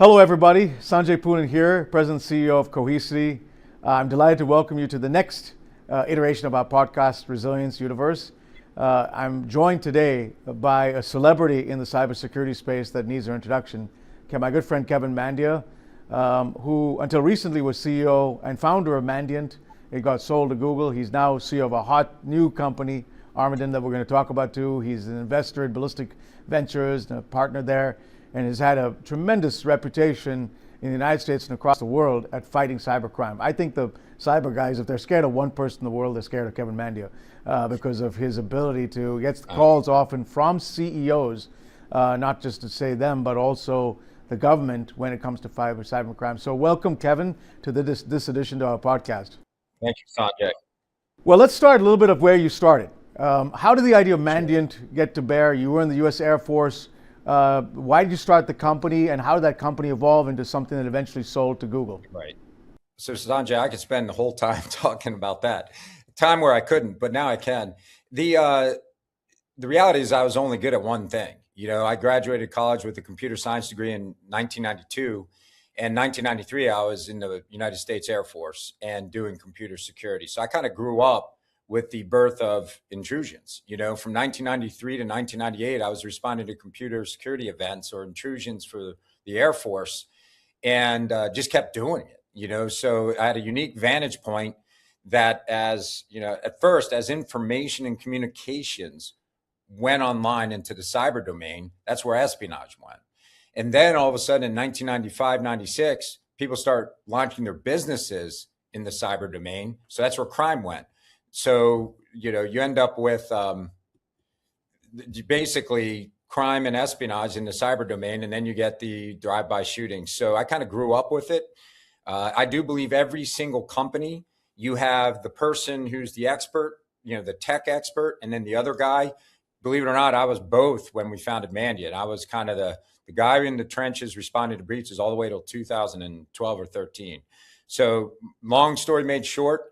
Hello, everybody. Sanjay Poonen here, President and CEO of Cohesity. I'm delighted to welcome you to the next iteration of our podcast, Resilience Universe. I'm joined today by a celebrity in the cybersecurity space that needs her introduction, my good friend Kevin Mandia, who until recently was CEO and founder of Mandiant. It got sold to Google. He's now CEO of a hot new company, Armadin, that we're going to talk about too. He's an investor in Ballistic Ventures and a partner there, and has had a tremendous reputation in the United States and across the world at fighting cybercrime. I think the cyber guys, if they're scared of one person in the world, they're scared of Kevin Mandia because of his ability to get calls often from CEOs, not just to say them, but also the government when it comes to cybercrime. So welcome, Kevin, to this edition to our podcast. Thank you, Sanjay. Well, let's start a little bit of where you started. How did the idea of Mandiant get to bear? You were in the U.S. Air Force. Why did you start the company, and how did that company evolve into something that eventually sold to Google? Right. So Sanjay, I could spend the whole time talking about that. Time where I couldn't, but now I can. The reality is I was only good at one thing. You know, I graduated college with a computer science degree in 1992. And 1993, I was in the United States Air Force and doing computer security. So I kind of grew up with the birth of intrusions. You know, from 1993 to 1998, I was responding to computer security events or intrusions for the Air Force, and just kept doing it. You know, so I had a unique vantage point that, as you know, at first, as information and communications went online into the cyber domain, that's where espionage went. And then all of a sudden in 1995, 96, people start launching their businesses in the cyber domain. So that's where crime went. So, you know, you end up with basically crime and espionage in the cyber domain, and then you get the drive-by shootings. So I kind of grew up with it. I do believe every single company, you have the person who's the expert, you know, the tech expert, and then the other guy. Believe it or not, I was both when we founded Mandia. I was kind of the guy in the trenches responding to breaches all the way till 2012 or 13. So long story made short,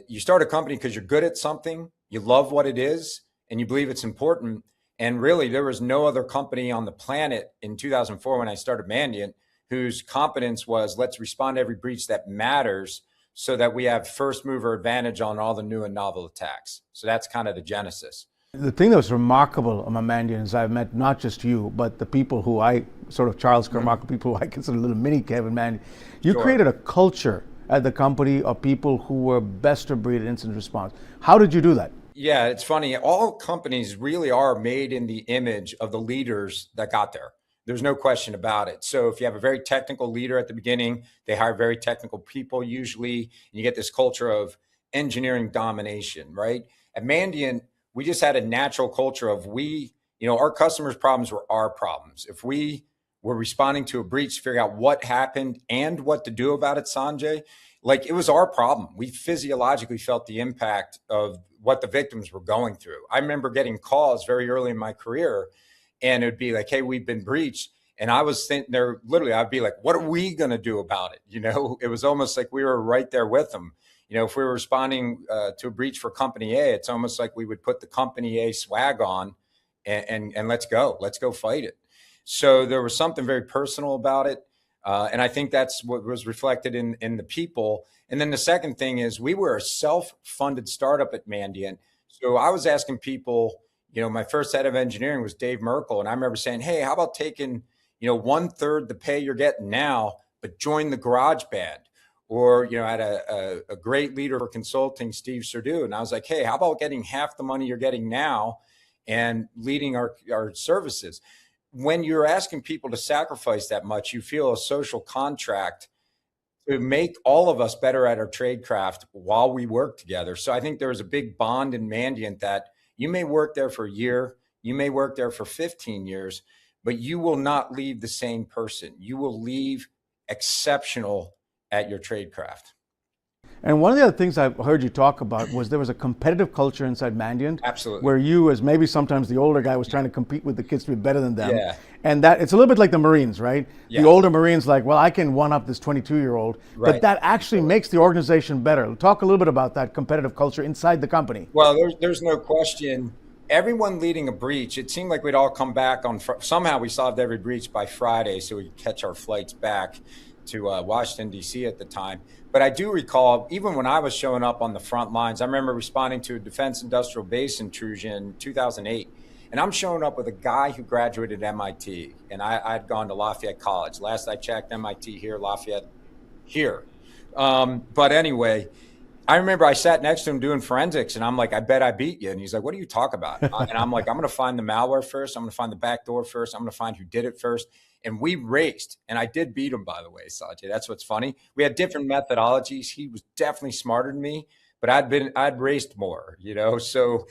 you start a company because you're good at something, you love what it is, and you believe it's important. And really, there was no other company on the planet in 2004 when I started Mandiant whose competence was, let's respond to every breach that matters so that we have first mover advantage on all the new and novel attacks. So that's kind of the genesis. The thing that was remarkable among Mandiant is I've met not just you, but the people who I sort of Charles Carmichael, people who I consider a little mini Kevin Mandia. You created a culture at the company of people who were best of breed at incident response. How did you do that? Yeah, it's funny. All companies really are made in the image of the leaders that got there. There's no question about it. So if you have a very technical leader at the beginning, they hire very technical people usually, and you get this culture of engineering domination, right? At Mandiant, we just had a natural culture of our customers' problems were our problems. If we were responding to a breach, figure out what happened and what to do about it, Sanjay, like it was our problem. We physiologically felt the impact of what the victims were going through. I remember getting calls very early in my career, and it would be like, hey, we've been breached. And I was sitting there, literally, I'd be like, what are we going to do about it? You know, it was almost like we were right there with them. You know, if we were responding to a breach for company A, it's almost like we would put the company A swag on and let's go fight it. So there was something very personal about it. And I think that's what was reflected in the people. And then the second thing is we were a self-funded startup at Mandiant. So I was asking people, you know, my first head of engineering was Dave Merkel. And I remember saying, hey, how about taking, you know, 1/3 the pay you're getting now, but join the garage band? Or, you know, I had a great leader for consulting, Steve Serdu. And I was like, hey, how about getting half the money you're getting now and leading our services? When you're asking people to sacrifice that much, you feel a social contract to make all of us better at our trade craft while we work together. So I think there was a big bond in Mandiant that you may work there for a year, you may work there for 15 years, but you will not leave the same person. You will leave exceptional at your trade craft. And one of the other things I've heard you talk about was there was a competitive culture inside Mandiant. Absolutely. Where you, as maybe sometimes the older guy, was trying to compete with the kids to be better than them. Yeah. And that it's a little bit like the Marines, right? Yeah. The older Marines like, well, I can one-up this 22-year-old. Right. But that actually makes the organization better. Talk a little bit about that competitive culture inside the company. Well, there's no question everyone leading a breach, it seemed like we'd all come back on, somehow we solved every breach by Friday so we could catch our flights back to Washington, D.C. at the time. But I do recall, even when I was showing up on the front lines, I remember responding to a defense industrial base intrusion in 2008. And I'm showing up with a guy who graduated MIT, and I'd gone to Lafayette College. Last I checked, MIT here, Lafayette here. But anyway, I remember I sat next to him doing forensics, and I'm like, I bet I beat you. And he's like, what do you talk about? And I'm like, I'm going to find the malware first. I'm going to find the back door first. I'm going to find who did it first. And we raced, and I did beat him, by the way, Sanjay. That's what's funny. We had different methodologies. He was definitely smarter than me, but I'd raced more, So,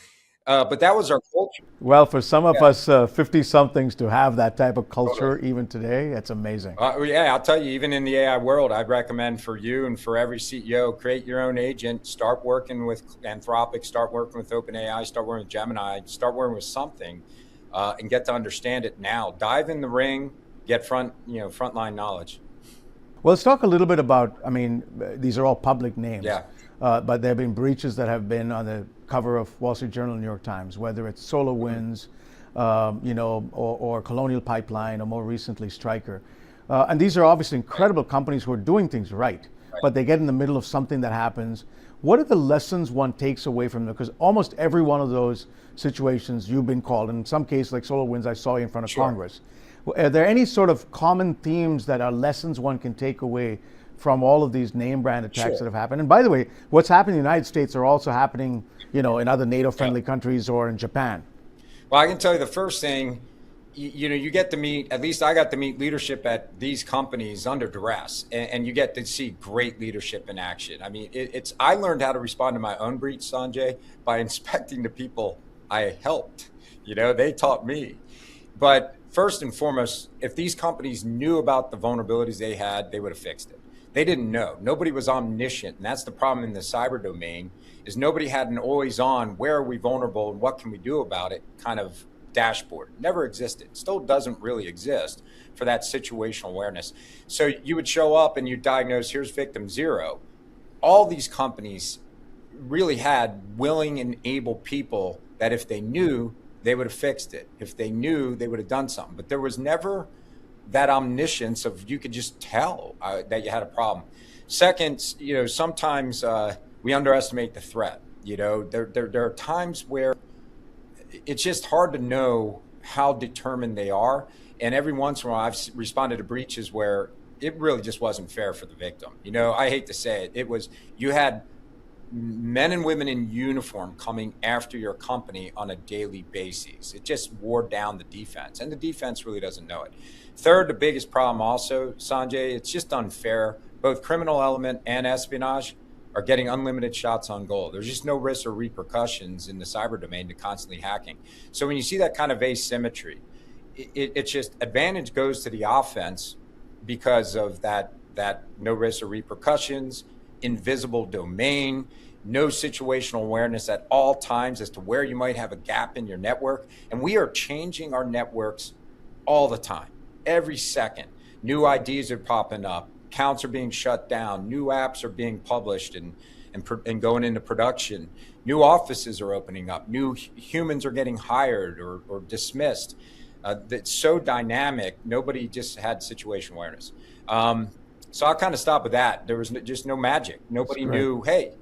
but that was our culture. Well, for some of Yeah. us 50 somethings to have that type of culture Totally. even today, it's amazing. Yeah, I'll tell you, even in the AI world, I'd recommend for you and for every CEO, create your own agent, start working with Anthropic, start working with OpenAI, start working with Gemini, start working with something, and get to understand it now. Dive in the ring, get frontline knowledge. Well, let's talk a little bit about, I mean, these are all public names. Yeah. But there have been breaches that have been on the cover of Wall Street Journal, New York Times, whether it's SolarWinds, or Colonial Pipeline, or more recently Stryker. And these are obviously incredible companies who are doing things right, but they get in the middle of something that happens. What are the lessons one takes away from them? Because almost every one of those situations you've been called, in some cases like SolarWinds, I saw you in front of Sure. Congress. Are there any sort of common themes that are lessons one can take away from all of these name brand attacks Sure. that have happened? And by the way, what's happening in the United States are also happening, in other NATO-friendly countries or in Japan. Well, I can tell you the first thing, you get to meet, at least I got to meet leadership at these companies under duress, and you get to see great leadership in action. I mean, I learned how to respond to my own breach, Sanjay, by inspecting the people I helped. They taught me. But first and foremost, if these companies knew about the vulnerabilities they had, they would have fixed it. They didn't know. Nobody was omniscient. And that's the problem in the cyber domain, is nobody had an always on, where are we vulnerable and what can we do about it kind of dashboard. Never existed. Still doesn't really exist for that situational awareness. So you would show up and you diagnose, here's victim zero. All these companies really had willing and able people that if they knew, they would have fixed it. If they knew, they would have done something. But there was never that omniscience of you could just tell that you had a problem. Second, sometimes we underestimate the threat. There are times where it's just hard to know how determined they are. And every once in a while, I've responded to breaches where it really just wasn't fair for the victim. I hate to say it. You had men and women in uniform coming after your company on a daily basis. It just wore down the defense, and the defense really doesn't know it. Third, the biggest problem also, Sanjay, it's just unfair. Both criminal element and espionage are getting unlimited shots on goal. There's just no risks or repercussions in the cyber domain to constantly hacking. So when you see that kind of asymmetry, it's just advantage goes to the offense because of that no risks or repercussions, invisible domain, no situational awareness at all times as to where you might have a gap in your network. And we are changing our networks all the time, every second. New IDs are popping up, accounts are being shut down, new apps are being published and going into production. New offices are opening up, new humans are getting hired or dismissed. It's so dynamic, nobody just had situational awareness. So I'll kind of stop with that. There was just no magic. Nobody knew, hey,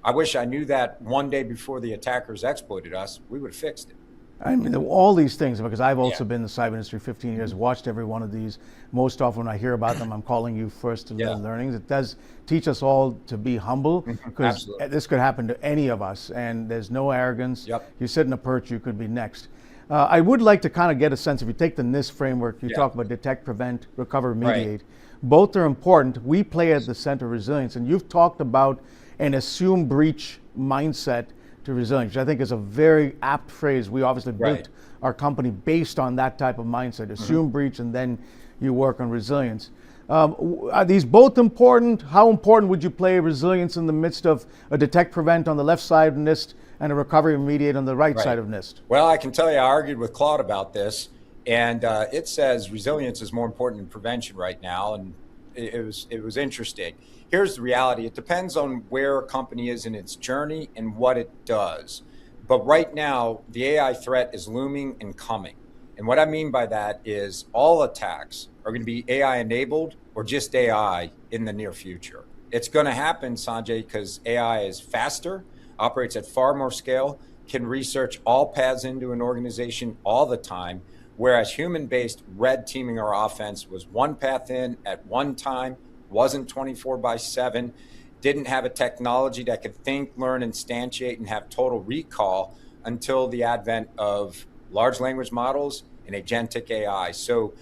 I wish I knew that one day before the attackers exploited us, we would have fixed it. I mean, all these things, because I've also been in the cyber industry 15 years, watched every one of these. Most often when I hear about them, I'm calling you first to learn learnings. It does teach us all to be humble, because this could happen to any of us, and there's no arrogance. You sit in a perch, you could be next. I would like to kind of get a sense, if you take the NIST framework, you talk about detect, prevent, recover, remediate. Both are important. We play at the center of resilience, and you've talked about an assume breach mindset to resilience, which I think is a very apt phrase. We obviously built our company based on that type of mindset, assume breach, and then you work on resilience. Are these both important? How important would you play resilience in the midst of a detect, prevent on the left side of NIST and a recovery remediate on the right side of NIST? Well, I can tell you, I argued with Claude about this, and it says resilience is more important than prevention right now, and it was interesting. Here's the reality. It depends on where a company is in its journey and what it does. But right now, the AI threat is looming and coming. And what I mean by that is all attacks are going to be AI enabled or just AI in the near future. It's going to happen, Sanjay, because AI is faster, operates at far more scale, can research all paths into an organization all the time, whereas human-based red teaming or offense was one path in at one time, wasn't 24/7, didn't have a technology that could think, learn, instantiate, and have total recall until the advent of large language models and agentic AI. So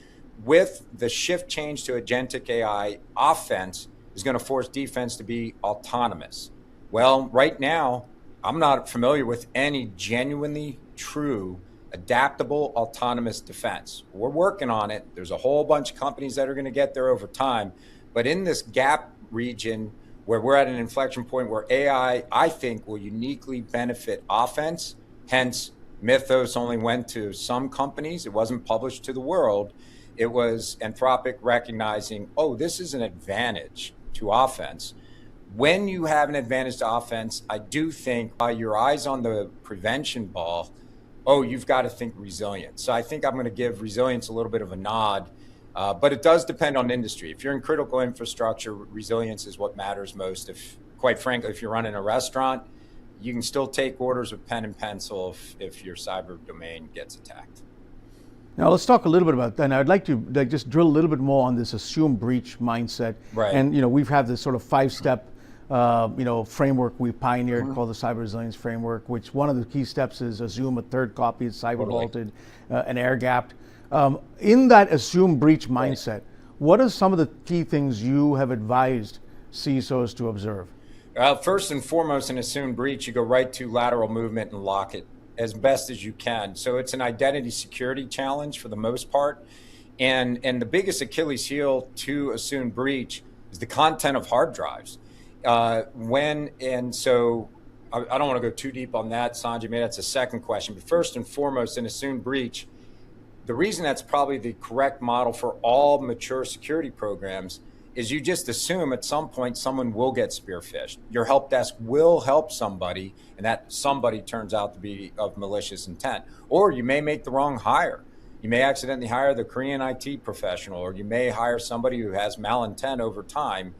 with the shift change to agentic AI, offense is going to force defense to be autonomous. Well, right now, I'm not familiar with any genuinely true, adaptable, autonomous defense. We're working on it. There's a whole bunch of companies that are going to get there over time. But in this gap region where we're at an inflection point where AI, I think, will uniquely benefit offense, hence Mythos only went to some companies. It wasn't published to the world. It was Anthropic recognizing, oh, this is an advantage to offense. When you have an advantage to offense, I do think your eyes on the prevention ball, oh, you've got to think resilience. So I think I'm going to give resilience a little bit of a nod, but it does depend on industry. If you're in critical infrastructure, resilience is what matters most. If, quite frankly, if you're running a restaurant, you can still take orders with pen and pencil if your cyber domain gets attacked. Now let's talk a little bit about that. And I'd like to just drill a little bit more on this assume breach mindset. Right. And we've had this sort of 5-step framework we pioneered called the Cyber Resilience Framework, which one of the key steps is assume a third copy is cyber vaulted and air gapped. In that assume breach mindset, what are some of the key things you have advised CISOs to observe? First and foremost, in assume breach, you go right to lateral movement and lock it as best as you can. So it's an identity security challenge for the most part. And the biggest Achilles heel to assume breach is the content of hard drives. So I don't want to go too deep on that, Sanjay. Maybe that's a second question. But first and foremost, in assume breach, the reason that's probably the correct model for all mature security programs is you just assume at some point someone will get spearphished. Your help desk will help somebody, and that somebody turns out to be of malicious intent. Or you may make the wrong hire. You may accidentally hire the Korean IT professional, or you may hire somebody who has malintent over time.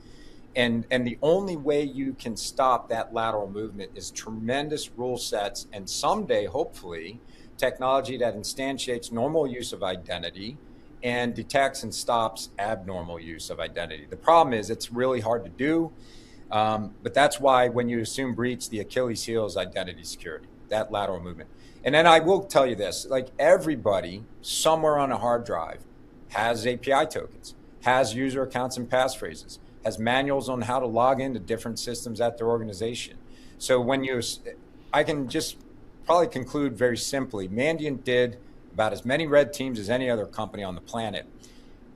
And the only way you can stop that lateral movement is tremendous rule sets, and someday, hopefully, technology that instantiates normal use of identity and detects and stops abnormal use of identity. The problem is it's really hard to do, but that's why when you assume breach, the Achilles heel is identity security, that lateral movement. And then I will tell you this, like everybody somewhere on a hard drive has API tokens, has user accounts and passphrases, has manuals on how to log into different systems at their organization. So I can just probably conclude very simply, Mandiant did about as many red teams as any other company on the planet.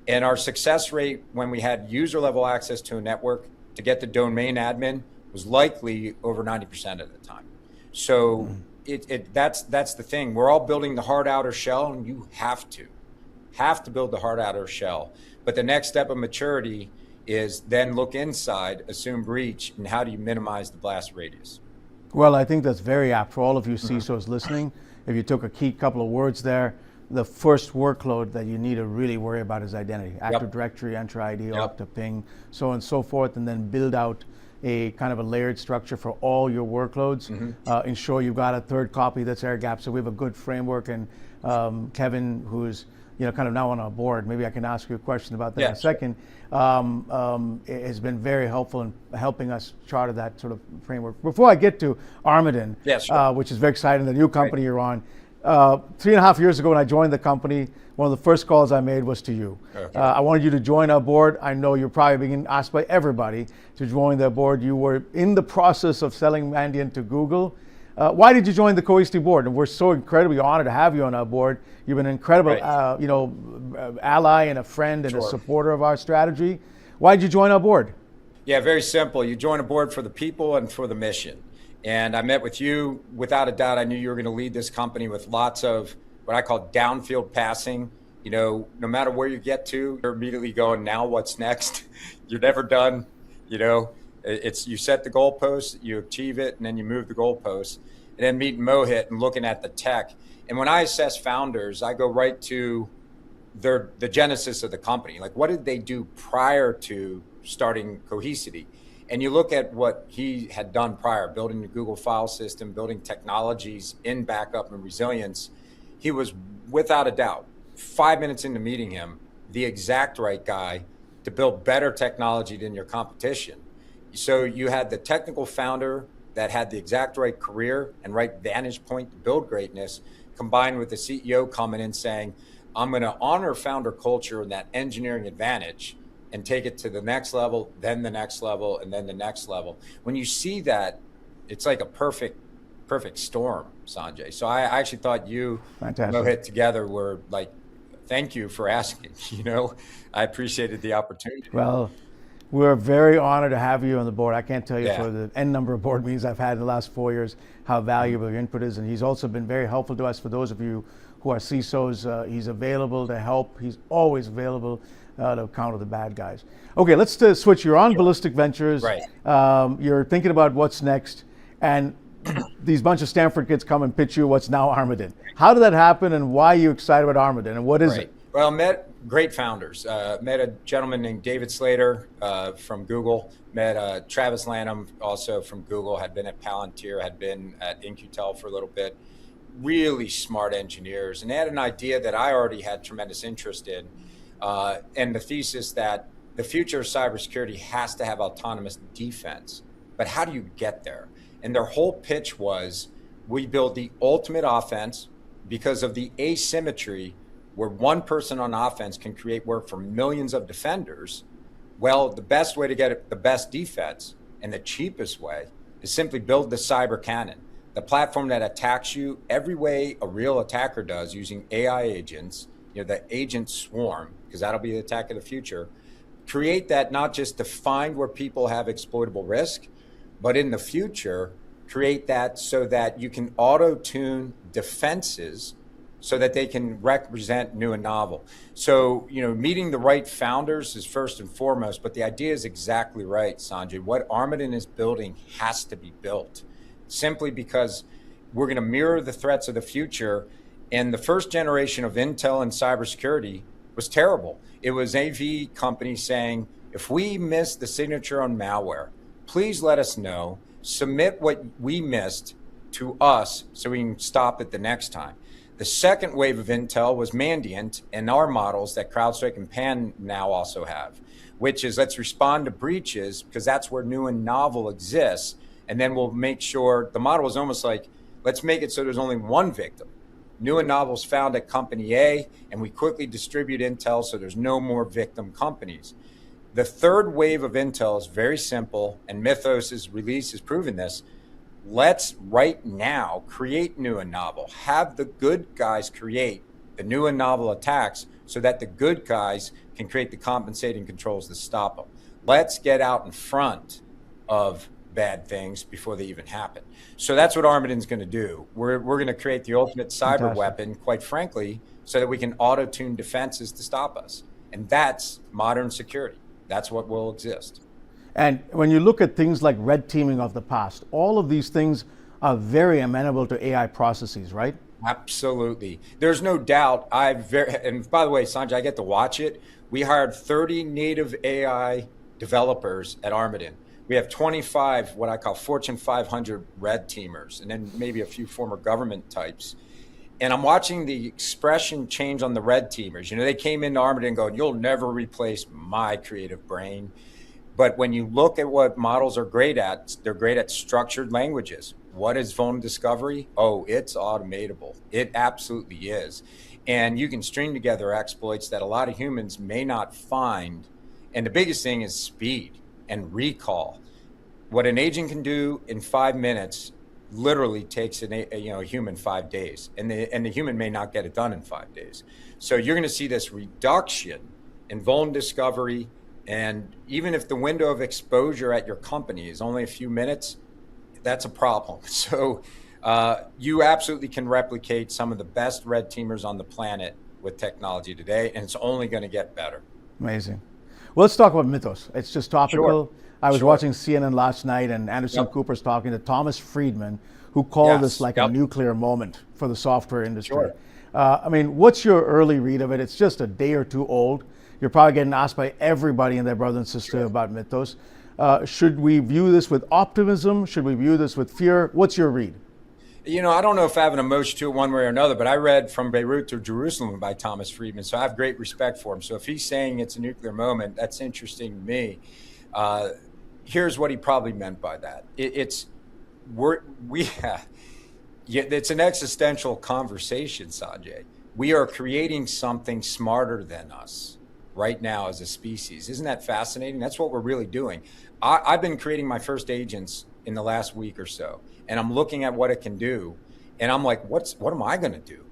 And our success rate when we had user level access to a network to get the domain admin was likely over 90% of the time. So that's the thing. We're all building the hard outer shell, and you have to build the hard outer shell. But the next step of maturity is then look inside, assume breach, and how do you minimize the blast radius? Well, I think that's very apt for all of you CISOs listening. If you took a key couple of words there, the first workload that you need to really worry about is identity. Active Directory, Enter ID, Okta, Ping, so on and so forth, and then build out a kind of a layered structure for all your workloads. Ensure you've got a third copy that's air gapped. So we have a good framework, and Kevin, who's kind of now on our board, maybe I can ask you a question about that in a second, has been very helpful in helping us chart that sort of framework. Before I get to Armadin, which is very exciting, the new company you're on, 3.5 years ago when I joined the company, one of the first calls I made was to you. I wanted you to join our board. I know you're probably being asked by everybody to join their board. You were in the process of selling Mandiant to Google. Why did you join the Cohesity board? And we're so incredibly honored to have you on our board. You've been an incredible ally and a friend and a supporter of our strategy. Why did you join our board? Yeah, very simple. You join a board for the people and for the mission. And I met with you, without a doubt, I knew you were going to lead this company with lots of what I call downfield passing. No matter where you get to, you're immediately going, now what's next? You're never done. You set the goalpost, you achieve it, and then you move the goalposts. and then meeting Mohit and looking at the tech. And when I assess founders, I go right to the genesis of the company. Like, what did they do prior to starting Cohesity? And you look at what he had done prior, building the Google file system, building technologies in backup and resilience. He was, without a doubt, 5 minutes into meeting him, the exact right guy to build better technology than your competition. So you had the technical founder that had the exact right career and right vantage point to build greatness, combined with the CEO coming in saying, I'm going to honor founder culture and that engineering advantage and take it to the next level, then the next level, and then the next level. When you see that, it's like a perfect storm, Sanjay. So I actually thought you, Mohit, together were like, thank you for asking. I appreciated the opportunity. Well, we're very honored to have you on the board. I can't tell you for the N number of board meetings I've had in the last 4 years how valuable your input is. And he's also been very helpful to us. For those of you who are CISOs, he's available to help. He's always available to counter the bad guys. Okay, let's switch. You're on Ballistic Ventures. Right. You're thinking about what's next. And these bunch of Stanford kids come and pitch you what's now Armadin. How did that happen, and why are you excited about Armadin, and what is it? Well, met great founders. Met a gentleman named David Slater from Google. Met Travis Lanham, also from Google, had been at Palantir, had been at In-Q-Tel for a little bit. Really smart engineers. And they had an idea that I already had tremendous interest in, and the thesis that the future of cybersecurity has to have autonomous defense. But how do you get there? And their whole pitch was, we build the ultimate offense because of the asymmetry where one person on offense can create work for millions of defenders. Well, the best way to get the best defense and the cheapest way is simply build the cyber cannon, the platform that attacks you every way a real attacker does using AI agents, the agent swarm, because that'll be the attack of the future. Create that not just to find where people have exploitable risk, but in the future, create that so that you can auto-tune defenses so that they can represent new and novel. So, meeting the right founders is first and foremost, but the idea is exactly right, Sanjay. What Armadin is building has to be built simply because we're going to mirror the threats of the future. And the first generation of intel and cybersecurity was terrible. It was AV companies saying, if we miss the signature on malware, please let us know, submit what we missed to us so we can stop it the next time. The second wave of intel was Mandiant and our models that CrowdStrike and Pan now also have, which is let's respond to breaches because that's where new and novel exists. And then we'll make sure the model is almost like, let's make it so there's only one victim. New and novels found at company A, and we quickly distribute intel so there's no more victim companies. The third wave of intel is very simple, and Mythos's release has proven this. Let's right now create new and novel. Have the good guys create the new and novel attacks so that the good guys can create the compensating controls to stop them. Let's get out in front of bad things before they even happen. So that's what Armadin's going to do. We're going to create the ultimate cyber weapon, quite frankly, so that we can auto-tune defenses to stop us. And that's modern security. That's what will exist. And when you look at things like red teaming of the past, all of these things are very amenable to AI processes, right? Absolutely. There's no doubt. And by the way, Sanjay, I get to watch it. We hired 30 native AI developers at Armadin. We have 25, what I call Fortune 500 red teamers, and then maybe a few former government types. And I'm watching the expression change on the red teamers. They came into Armadin going, you'll never replace my creative brain. But when you look at what models are great at, they're great at structured languages. What is vulnerability discovery? Oh, it's automatable. It absolutely is. And you can string together exploits that a lot of humans may not find. And the biggest thing is speed and recall. What an agent can do in 5 minutes literally takes a human 5 days, and the human may not get it done in 5 days. So you're going to see this reduction in vulnerability discovery, and even if the window of exposure at your company is only a few minutes, that's a problem. So you absolutely can replicate some of the best red teamers on the planet with technology today, and it's only going to get better. Amazing. Well, let's talk about Mythos. It's just topical. Sure. I was watching CNN last night, and Anderson Cooper's talking to Thomas Friedman, who call this Yes. like a Yep. nuclear moment for the software industry. Sure. I mean, what's your early read of it? It's just a day or two old. You're probably getting asked by everybody and their brother and sister about Mythos. Should we view this with optimism? Should we view this with fear? What's your read? I don't know if I have an emotion to it one way or another, but I read From Beirut to Jerusalem by Thomas Friedman, so I have great respect for him. So if he's saying it's a nuclear moment, that's interesting to me. Here's what he probably meant by that. It's an existential conversation, Sanjay. We are creating something smarter than us right now as a species. Isn't that fascinating? That's what we're really doing. I've been creating my first agents in the last week or so, and I'm looking at what it can do, and I'm like, what am I going to do?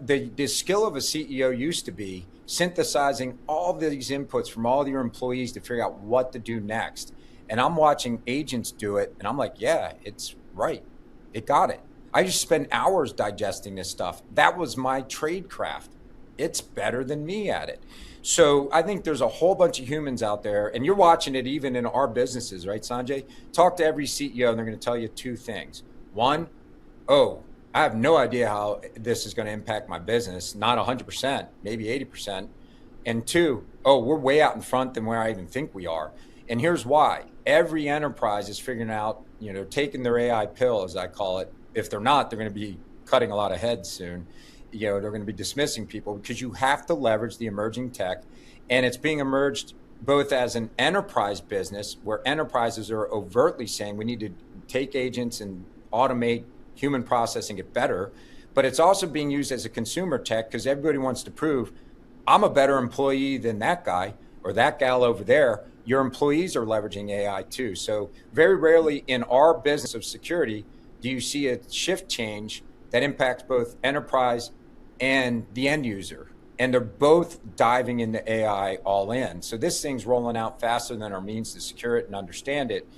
The skill of a CEO used to be synthesizing all these inputs from all your employees to figure out what to do next. And I'm watching agents do it, and I'm like, yeah, it's right. It got it. I just spent hours digesting this stuff. That was my trade craft. It's better than me at it. So I think there's a whole bunch of humans out there, and you're watching it even in our businesses, right, Sanjay? Talk to every CEO, and they're going to tell you two things. One, I have no idea how this is going to impact my business. Not 100%, maybe 80%. And two, we're way out in front than where I even think we are. And here's why. Every enterprise is figuring out, taking their AI pill, as I call it. If they're not, they're going to be cutting a lot of heads soon. They're going to be dismissing people because you have to leverage the emerging tech. And it's being emerged both as an enterprise business where enterprises are overtly saying we need to take agents and automate human processing, get better. But it's also being used as a consumer tech because everybody wants to prove I'm a better employee than that guy or that gal over there. Your employees are leveraging AI too. So very rarely in our business of security do you see a shift change that impacts both enterprise and the end user. And they're both diving into AI all in. So this thing's rolling out faster than our means to secure it and understand it.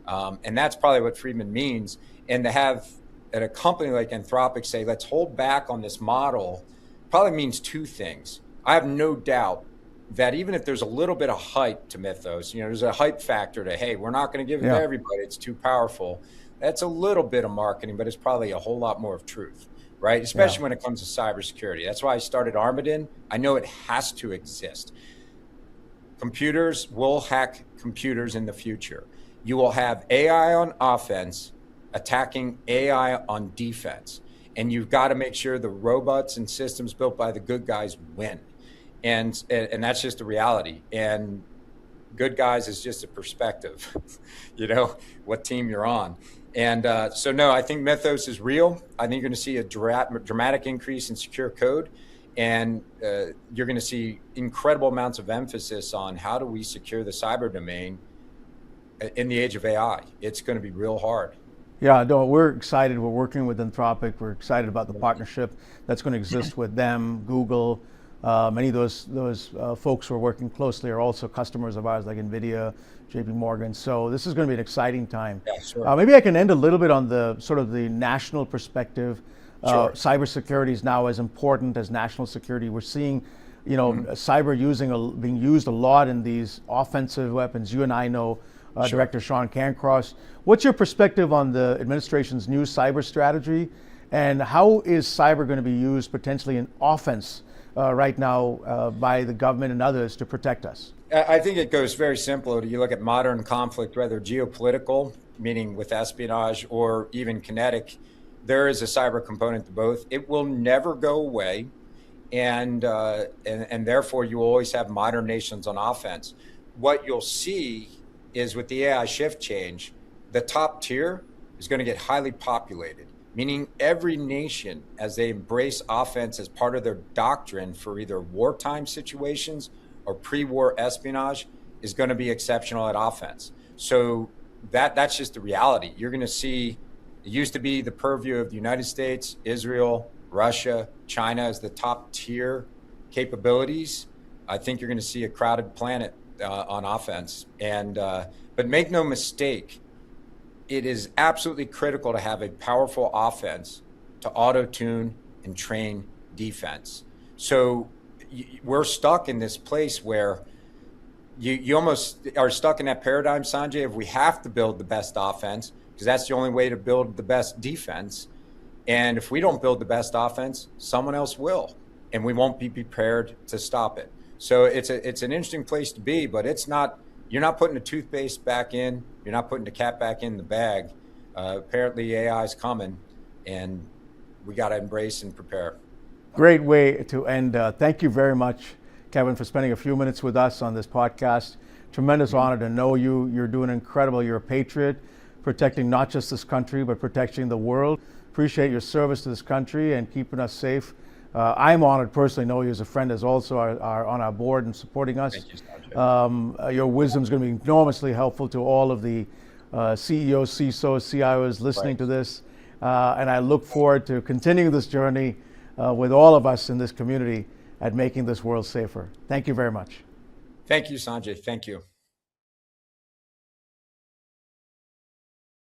And that's probably what Friedman means. And to have at a company like Anthropic say, let's hold back on this model, probably means two things. I have no doubt that even if there's a little bit of hype to Mythos, there's a hype factor to, hey, we're not going to give it to everybody. It's too powerful. That's a little bit of marketing, but it's probably a whole lot more of truth, right? Especially when it comes to cybersecurity. That's why I started Armadin. I know it has to exist. Computers will hack computers in the future. You will have AI on offense attacking AI on defense. And you've got to make sure the robots and systems built by the good guys win. And that's just the reality. And good guys is just a perspective, what team you're on. And so, no, I think Mythos is real. I think you're going to see a dramatic increase in secure code. And you're going to see incredible amounts of emphasis on how do we secure the cyber domain in the age of AI. It's going to be real hard. Yeah, no, we're excited. We're working with Anthropic. We're excited about the partnership that's going to exist with them, Google. Many of those folks who are working closely are also customers of ours, like NVIDIA, JP Morgan. So this is going to be an exciting time. Yeah, sure. Maybe I can end a little bit on the sort of the national perspective. Sure. Cybersecurity is now as important as national security. We're seeing, cyber being used a lot in these offensive weapons. You and I know Director Sean Cancross. What's your perspective on the administration's new cyber strategy, and how is cyber going to be used potentially in offense right now by the government and others to protect us? I think it goes very simple. You look at modern conflict, whether geopolitical, meaning with espionage, or even kinetic, there is a cyber component to both. It will never go away, and therefore you will always have modern nations on offense. What you'll see is with the AI shift change, the top tier is going to get highly populated, meaning every nation, as they embrace offense as part of their doctrine for either wartime situations or pre-war espionage, is going to be exceptional at offense. So that's just the reality. You're going to see, it used to be the purview of the United States, Israel, Russia, China as the top tier capabilities. I think you're going to see a crowded planet on offense. And but make no mistake, it is absolutely critical to have a powerful offense to auto-tune and train defense. So we're stuck in this place where you almost are stuck in that paradigm, Sanjay, if we have to build the best offense, because that's the only way to build the best defense. And if we don't build the best offense, someone else will, and we won't be prepared to stop it. So it's an interesting place to be, but it's not. You're not putting the toothpaste back in. You're not putting the cat back in the bag. Apparently, AI is coming, and we got to embrace and prepare. Great way to end. Thank you very much, Kevin, for spending a few minutes with us on this podcast. Tremendous honor to know you. You're doing incredible. You're a patriot, protecting not just this country, but protecting the world. Appreciate your service to this country and keeping us safe. I'm honored personally know you as a friend, as also are on our board and supporting us. Thank you, Sanjay. Your wisdom is going to be enormously helpful to all of the CEOs, CISOs, CIOs listening to this. And I look forward to continuing this journey with all of us in this community at making this world safer. Thank you very much. Thank you, Sanjay. Thank you.